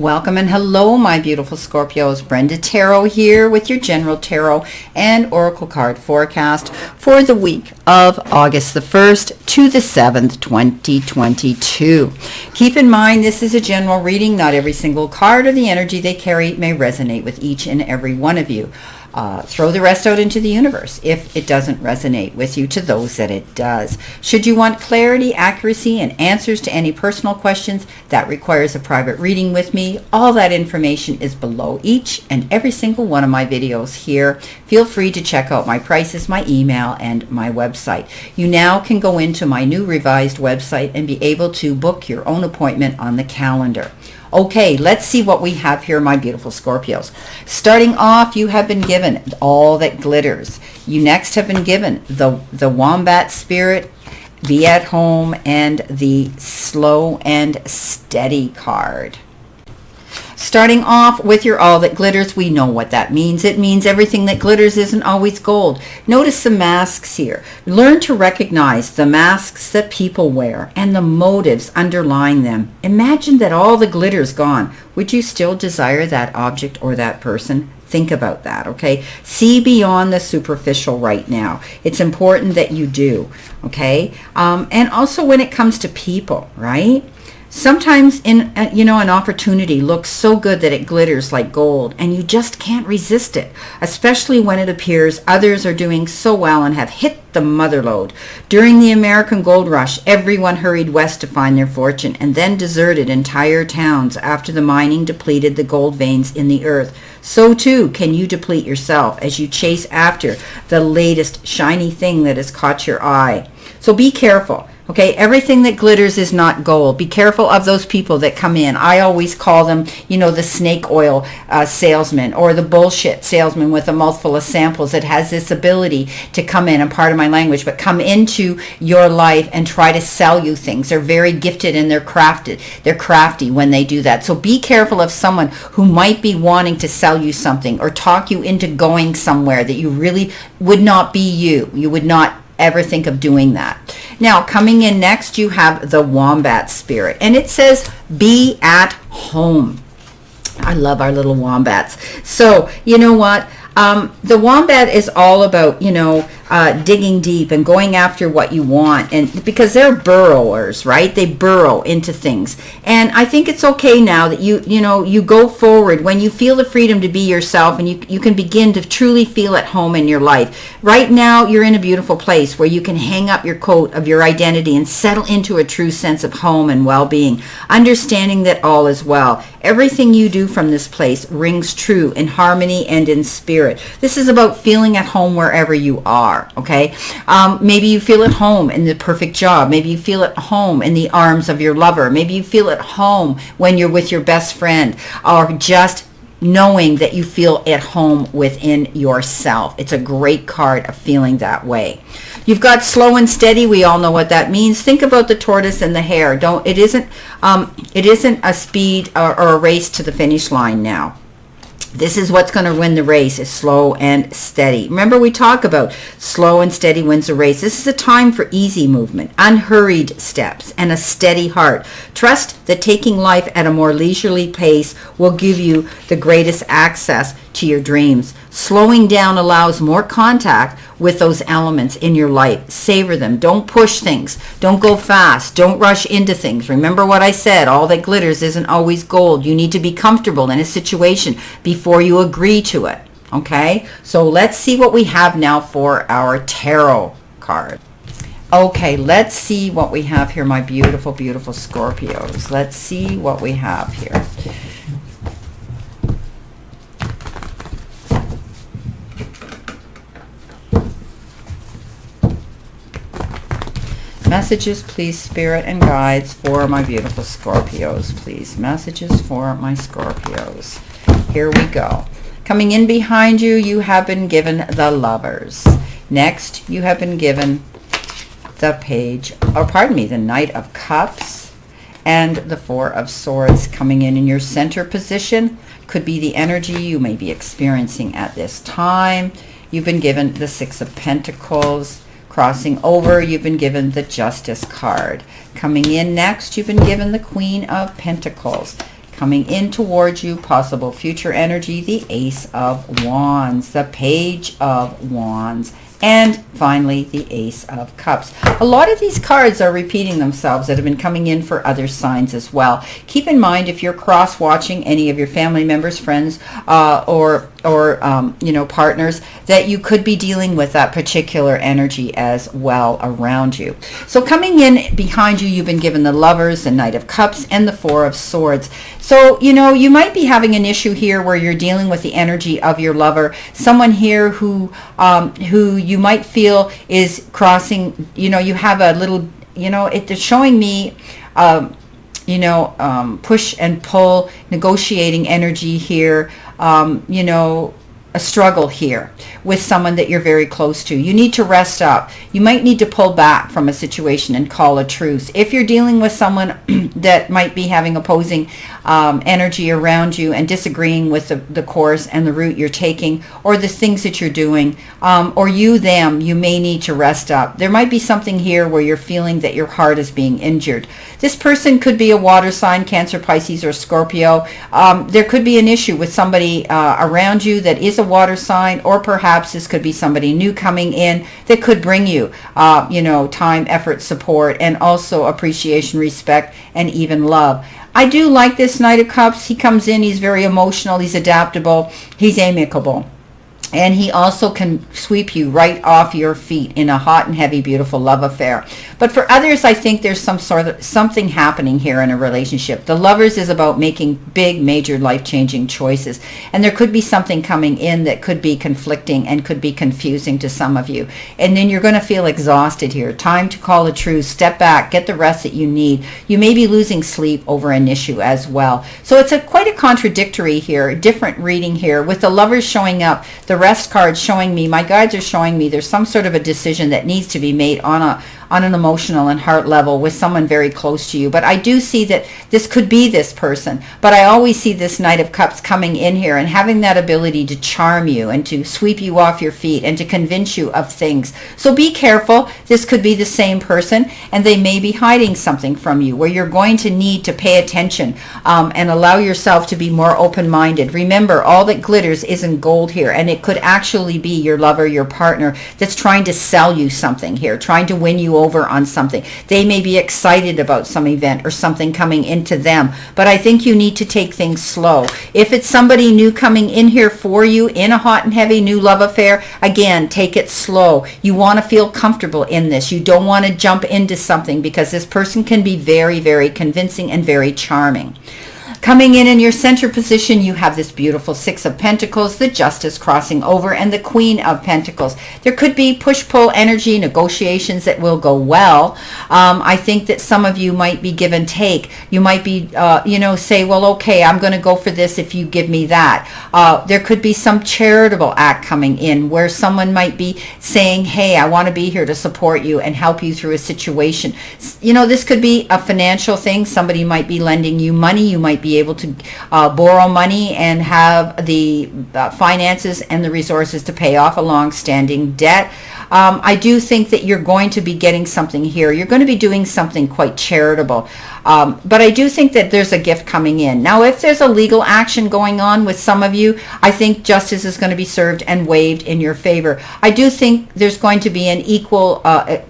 Welcome and hello, my beautiful Scorpios. Brenda Tarot here with your General Tarot and Oracle card forecast for the week of August the 1st to the 7th, 2022. Keep in mind, this is a general reading. Not every single card or the energy they carry may resonate with each and every one of you. Throw the rest out into the universe if it doesn't resonate with you, to those that it does. Should you want clarity, accuracy, and answers to any personal questions, that requires a private reading with me. All that information is below each and every single one of my videos here. Feel free to check out my prices, my email, and my website. You now can go into my new revised website and be able to book your own appointment on the calendar. Okay, let's see what we have here, my beautiful Scorpios. Starting off, you have been given all that glitters. You next have been given the Wombat Spirit, Be at Home, and the Slow and Steady card. Starting off with your all that glitters, we know what that means. It means everything that glitters isn't always gold. Notice the masks here. Learn to recognize the masks that people wear and the motives underlying them. Imagine that all the glitter's gone. Would you still desire that object or that person? Think about that, okay? See beyond the superficial right now. It's important that you do, okay? And also when it comes to people, right? Sometimes an opportunity looks so good that it glitters like gold, and you just can't resist it, especially when it appears others are doing so well and have hit the mother lode. During the American Gold Rush, everyone hurried west to find their fortune and then deserted entire towns after the mining depleted the gold veins in the earth. So too can you deplete yourself as you chase after the latest shiny thing that has caught your eye. So be careful. Okay, everything that glitters is not gold. Be careful of those people that come in. I always call them, the snake oil salesman, or the bullshit salesman with a mouthful of samples that has this ability to come in, and part of my language, but come into your life and try to sell you things. They're very gifted and they're crafty when they do that. So be careful of someone who might be wanting to sell you something or talk you into going somewhere that you really would not be you. You would not ever think of doing that. Now, coming in next, you have the Wombat Spirit, and it says, be at home. I love our little wombats. So, you know what? The wombat is all about, digging deep and going after what you want, and because they're burrowers, right? They burrow into things. And I think it's okay now that you go forward when you feel the freedom to be yourself, and you can begin to truly feel at home in your life. Right now, you're in a beautiful place where you can hang up your coat of your identity and settle into a true sense of home and well-being, understanding that all is well. Everything you do from this place rings true in harmony and in spirit. This is about feeling at home wherever you are, okay? Maybe you feel at home in the perfect job. Maybe you feel at home in the arms of your lover. Maybe you feel at home when you're with your best friend, or just knowing that you feel at home within yourself. It's a great card of feeling that way. You've got slow and steady. We all know what that means. Think about the tortoise and the hare. It isn't a speed or a race to the finish line now. This is what's going to win the race, is slow and steady. Remember, we talk about slow and steady wins the race. This is a time for easy movement, unhurried steps, and a steady heart. Trust that taking life at a more leisurely pace will give you the greatest access to your dreams. Slowing down allows more contact with those elements in your life. Savor them. Don't push things. Don't go fast. Don't rush into things. Remember what I said, all that glitters isn't always gold. You need to be comfortable in a situation before you agree to it. Okay? So let's see what we have now for our tarot card. Okay, let's see what we have here, my beautiful, beautiful Scorpios. Let's see what we have here. Messages, please, Spirit and guides, for my beautiful Scorpios, please. Messages for my Scorpios. Here we go. Coming in behind you, you have been given the Lovers. Next, you have been given the Knight of Cups and the Four of Swords. Coming in your center position could be the energy you may be experiencing at this time. You've been given the Six of Pentacles. Crossing over, you've been given the Justice card. Coming in next, you've been given the Queen of Pentacles. Coming in towards you, possible future energy, the Ace of Wands, the Page of Wands, and finally the Ace of Cups. A lot of these cards are repeating themselves that have been coming in for other signs as well. Keep in mind, if you're cross-watching any of your family members, friends, or partners, that you could be dealing with that particular energy as well around you. So coming in behind you, you've been given the Lovers, the Knight of Cups, and the Four of Swords. So, you might be having an issue here where you're dealing with the energy of your lover, someone here who you might feel is crossing, you have a little, it's showing me, push and pull, negotiating energy here, a struggle here with someone that you're very close to. You need to rest up. You might need to pull back from a situation and call a truce. If you're dealing with someone that might be having opposing energy around you and disagreeing with the course and the route you're taking, or the things that you're doing, or you may need to rest up. There might be something here where you're feeling that your heart is being injured. This person could be a water sign, Cancer, Pisces, or Scorpio. There could be an issue with somebody around you that is a water sign, or perhaps this could be somebody new coming in that could bring you, time, effort, support, and also appreciation, respect, and even love. I do like this Knight of Cups. He comes in, he's very emotional, he's adaptable, he's amicable. And he also can sweep you right off your feet in a hot and heavy, beautiful love affair. But for others, I think there's something happening here in a relationship. The Lovers is about making big, major, life-changing choices. And there could be something coming in that could be conflicting and could be confusing to some of you. And then you're going to feel exhausted here. Time to call a truce, step back, get the rest that you need. You may be losing sleep over an issue as well. So it's quite a contradictory here, different reading here, with the Lovers showing up, the rest card showing me, my guides are showing me there's some sort of a decision that needs to be made on an emotional and heart level with someone very close to you. But I do see that this could be this person. But I always see this Knight of Cups coming in here and having that ability to charm you and to sweep you off your feet and to convince you of things. So be careful. This could be the same person, and they may be hiding something from you where you're going to need to pay attention and allow yourself to be more open-minded. Remember, all that glitters isn't gold here, and it could actually be your lover, your partner, that's trying to sell you something here, trying to win you over on something. They may be excited about some event or something coming into them, but I think you need to take things slow. If it's somebody new coming in here for you in a hot and heavy new love affair, again, take it slow. You want to feel comfortable in this. You don't want to jump into something, because this person can be very, very convincing and very charming. Coming in your center position, you have this beautiful Six of Pentacles, the Justice crossing over, and the Queen of Pentacles. There could be push-pull energy, negotiations that will go well. I think that some of you might be give and take. You might be, say, well, okay, I'm going to go for this if you give me that. There could be some charitable act coming in where someone might be saying, hey, I want to be here to support you and help you through a situation. This could be a financial thing. Somebody might be lending you money. You might be able to borrow money and have the finances and the resources to pay off a long-standing debt. I do think that you're going to be getting something here. You're going to be doing something quite charitable. But I do think that there's a gift coming in. Now, if there's a legal action going on with some of you, I think justice is going to be served and waived in your favor. I do think there's going to be an equal, an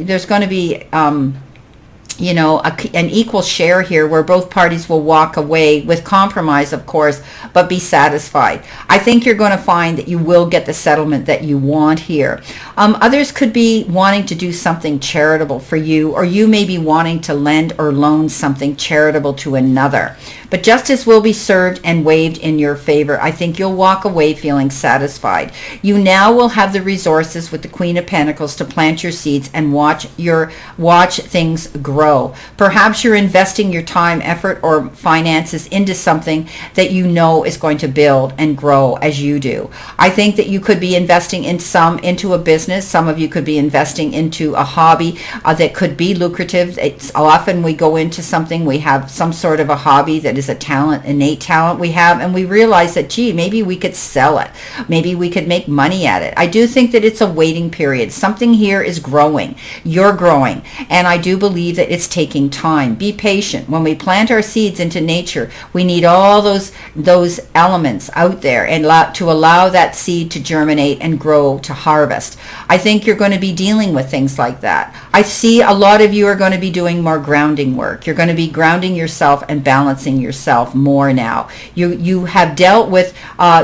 equal share here where both parties will walk away with compromise, of course, but be satisfied. I think you're going to find that you will get the settlement that you want here. Others could be wanting to do something charitable for you, or you may be wanting to lend or loan something charitable to another. But justice will be served and waived in your favor. I think you'll walk away feeling satisfied. You now will have the resources with the Queen of Pentacles to plant your seeds and watch things grow. Perhaps you're investing your time, effort, or finances into something that you know is going to build and grow as you do. I think that you could be investing into a business. Some of you could be investing into a hobby that could be lucrative. It's often we go into something, we have some sort of a hobby that is a talent, innate talent we have, and we realize that, gee, maybe we could sell it. Maybe we could make money at it. I do think that it's a waiting period. Something here is growing. You're growing. And I do believe that It's taking time. Be patient. When we plant our seeds into nature, we need all those elements out there and to allow that seed to germinate and grow to harvest. I think you're going to be dealing with things like that. I see a lot of you are going to be doing more grounding work. You're going to be grounding yourself and balancing yourself more now. You have dealt with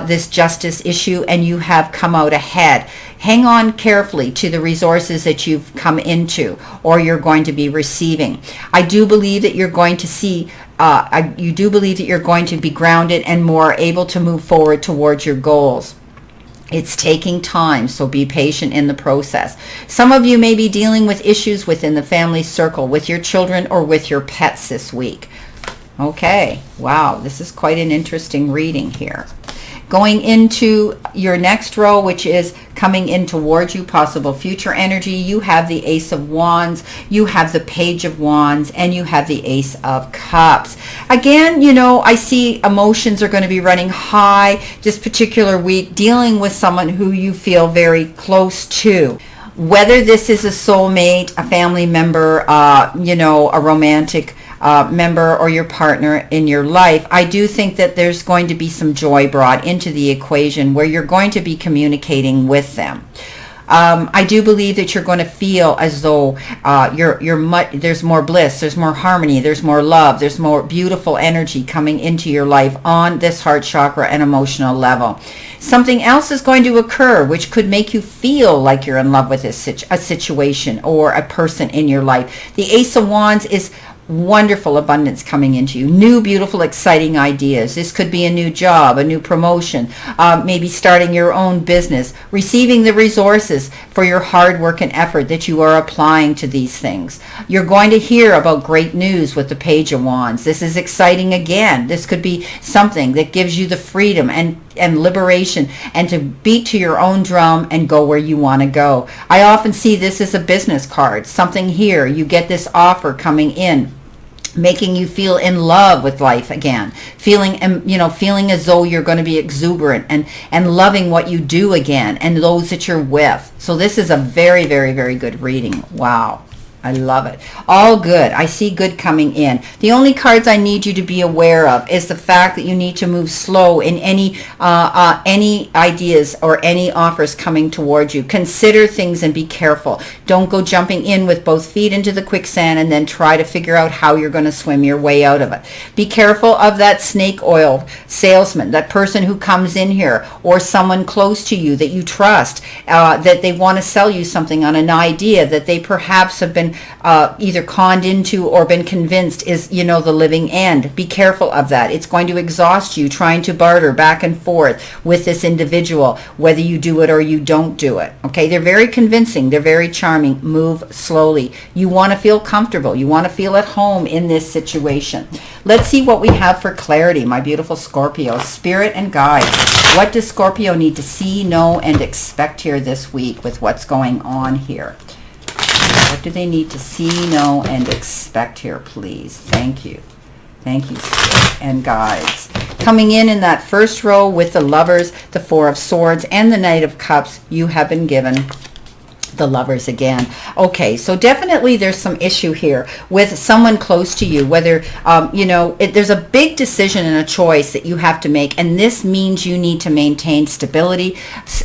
this justice issue and you have come out ahead. Hang on carefully to the resources that you've come into or you're going to be receiving. I do believe that you're going to see, you do believe that you're going to be grounded and more able to move forward towards your goals. It's taking time, so be patient in the process. Some of you may be dealing with issues within the family circle, with your children or with your pets this week. Okay, wow, this is quite an interesting reading here. Going into your next row, which is coming in towards you, possible future energy, you have the Ace of Wands, you have the Page of Wands, and you have the Ace of Cups. Again, you know, I see emotions are going to be running high this particular week, dealing with someone who you feel very close to. Whether this is a soulmate, a family member, you know, a romantic member or your partner in your life, I do think that there's going to be some joy brought into the equation where you're going to be communicating with them. I do believe that you're going to feel as though there's more bliss, there's more harmony, there's more love, there's more beautiful energy coming into your life on this heart chakra and emotional level. Something else is going to occur which could make you feel like you're in love with a situation or a person in your life. The Ace of Wands is wonderful abundance coming into you. New, beautiful, exciting ideas. This could be a new job, a new promotion, maybe starting your own business, receiving the resources for your hard work and effort that you are applying to these things. You're going to hear about great news with the Page of Wands. This is exciting again. This could be something that gives you the freedom and liberation and to beat to your own drum and go where you want to go. I often see this as a business card. Something here, you get this offer coming in, making you feel in love with life again, feeling as though you're going to be exuberant and loving what you do again and those that you're with. So this is a very, very, very good reading. Wow. I love it. All good. I see good coming in. The only cards I need you to be aware of is the fact that you need to move slow in any ideas or any offers coming towards you. Consider things and be careful. Don't go jumping in with both feet into the quicksand and then try to figure out how you're going to swim your way out of it. Be careful of that snake oil salesman, that person who comes in here, or someone close to you that you trust, that they want to sell you something on an idea that they perhaps have been either conned into or been convinced is, the living end. Be careful of that. It's going to exhaust you trying to barter back and forth with this individual, whether you do it or you don't do it. Okay, they're very convincing. They're very charming. Move slowly. You want to feel comfortable. You want to feel at home in this situation. Let's see what we have for clarity, my beautiful Scorpio. Spirit and guides. What does Scorpio need to see, know, and expect here this week with what's going on here? What do they need to see, know, and expect here, please? Thank you. Thank you, Spirit and guides. Coming in that first row with the Lovers, the Four of Swords, and the Knight of Cups, you have been given the Lovers again. Okay, so definitely there's some issue here with someone close to you, whether there's a big decision and a choice that you have to make, and this means you need to maintain stability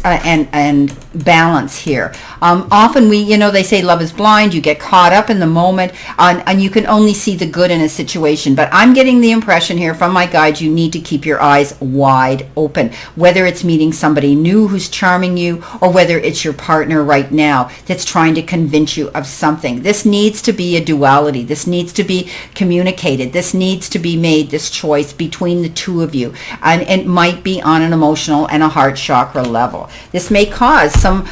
and balance here. Often they say love is blind. You get caught up in the moment and you can only see the good in a situation, but I'm getting the impression here from my guides you need to keep your eyes wide open, whether it's meeting somebody new who's charming you or whether it's your partner right now that's trying to convince you of something. This needs to be a duality. This needs to be communicated. This needs to be made, this choice between the two of you, and it might be on an emotional and a heart chakra level. This may cause some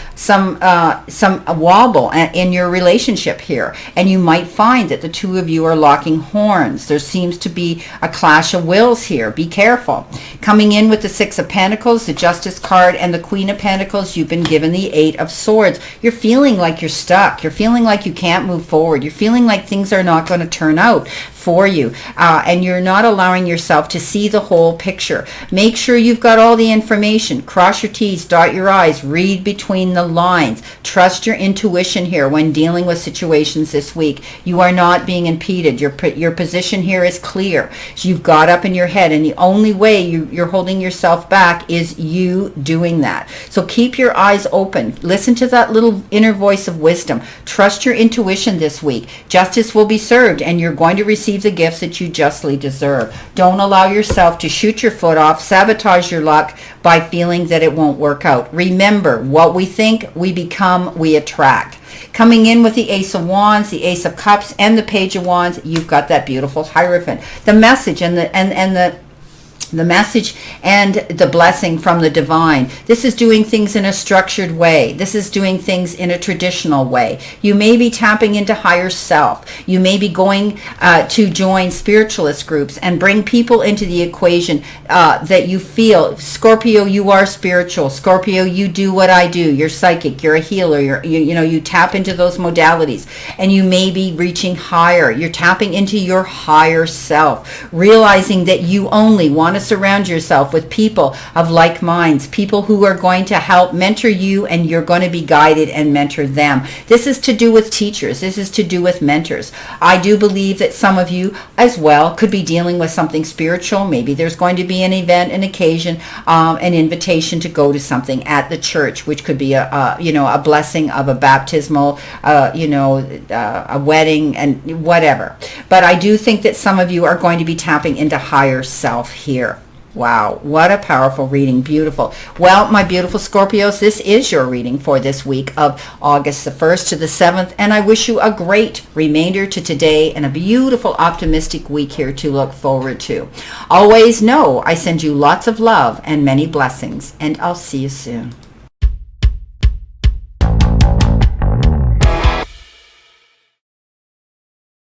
wobble in your relationship here, and you might find that the two of you are locking horns. There seems to be a clash of wills here. Be careful. Coming in with the Six of Pentacles, the Justice card, and the Queen of Pentacles, you've been given the Eight of Swords. You're feeling like you're stuck. You're feeling like you can't move forward. You're feeling like things are not going to turn out. for you, and you're not allowing yourself to see the whole picture. Make sure you've got all the information. Cross your T's, dot your I's, read between the lines. Trust your intuition here when dealing with situations this week. You are not being impeded. Your position here is clear. So you've got up in your head, and the only way you're holding yourself back is you doing that. So keep your eyes open. Listen to that little inner voice of wisdom. Trust your intuition this week. Justice will be served, and you're going to receive the gifts that you justly deserve. Don't allow yourself to shoot your foot off, sabotage your luck by feeling that it won't work out. Remember, what we think, we become, we attract. Coming in with the Ace of Wands, the Ace of Cups, and the Page of Wands, you've got that beautiful Hierophant. The message and the message and the blessing from the divine. This is doing things in a structured way. This is doing things in a traditional way. You may be tapping into higher self. You may be going to join spiritualist groups and bring people into the equation that you feel. Scorpio, you are spiritual. Scorpio, you do what I do. You're psychic. You're a healer. You tap into those modalities, and you may be reaching higher. You're tapping into your higher self, realizing that you only want to surround yourself with people of like minds, people who are going to help mentor you, and you're going to be guided and mentor them. This is to do with teachers. This is to do with mentors. I do believe that some of you as well could be dealing with something spiritual. Maybe there's going to be an event, an occasion, an invitation to go to something at the church, which could be a blessing of a baptismal, a wedding, and whatever. But I do think that some of you are going to be tapping into higher self here. Wow, what a powerful reading. Beautiful. Well, my beautiful Scorpios, this is your reading for this week of August the 1st to the 7th, and I wish you a great remainder to today and a beautiful, optimistic week here to look forward to. Always know I send you lots of love and many blessings, and I'll see you soon.